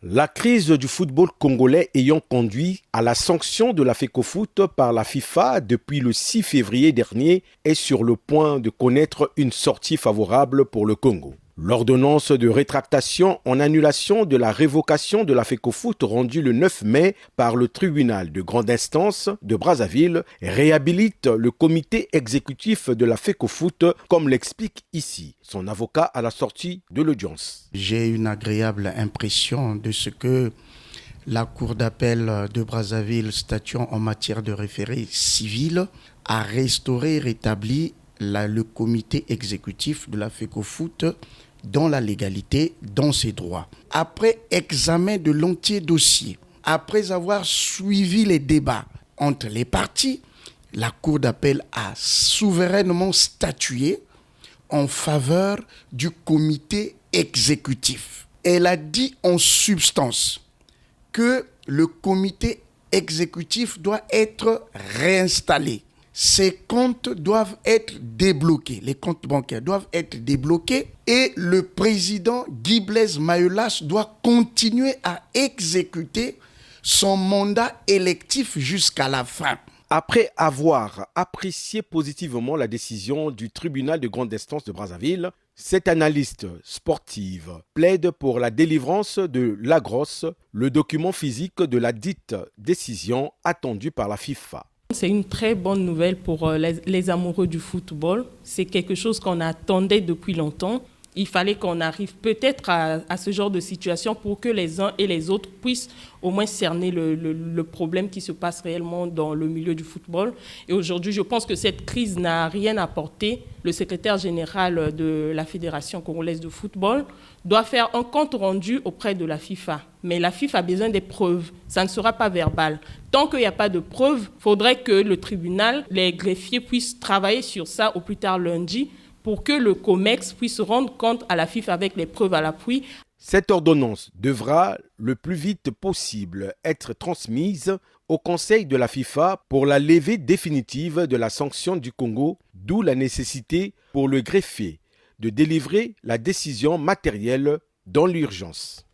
La crise du football congolais ayant conduit à la sanction de la FECOFOOT par la FIFA depuis le 6 février dernier est sur le point de connaître une sortie favorable pour le Congo. L'ordonnance de rétractation en annulation de la révocation de la FECOFOOT rendue le 9 mai par le tribunal de grande instance de Brazzaville réhabilite le comité exécutif de la FECOFOOT, comme l'explique ici son avocat à la sortie de l'audience. J'ai une agréable impression de ce que la Cour d'appel de Brazzaville, statuant en matière de référé civil, a restauré et rétabli le comité exécutif de la FECOFOOT dans la légalité, dans ses droits. Après examen de l'entier dossier, après avoir suivi les débats entre les parties, la Cour d'appel a souverainement statué en faveur du comité exécutif. Elle a dit en substance que le comité exécutif doit être réinstallé. Ces comptes doivent être débloqués, les comptes bancaires doivent être débloqués et le président Guy Blaise Mayolas doit continuer à exécuter son mandat électif jusqu'à la fin. Après avoir apprécié positivement la décision du tribunal de grande instance de Brazzaville, cette analyste sportive plaide pour la délivrance de l'AGROS, le document physique de la dite décision attendue par la FIFA. C'est une très bonne nouvelle pour les amoureux du football. C'est quelque chose qu'on attendait depuis longtemps. Il fallait qu'on arrive peut-être à ce genre de situation pour que les uns et les autres puissent au moins cerner le problème qui se passe réellement dans le milieu du football. Et aujourd'hui, je pense que cette crise n'a rien apporté. Le secrétaire général de la Fédération congolaise de football doit faire un compte rendu auprès de la FIFA. Mais la FIFA a besoin des preuves. Ça ne sera pas verbal. Tant qu'il n'y a pas de preuves, il faudrait que le tribunal, les greffiers puissent travailler sur ça au plus tard lundi, pour que le COMEX puisse rendre compte à la FIFA avec les preuves à l'appui. Cette ordonnance devra le plus vite possible être transmise au Conseil de la FIFA pour la levée définitive de la sanction du Congo, d'où la nécessité pour le greffier de délivrer la décision matérielle dans l'urgence.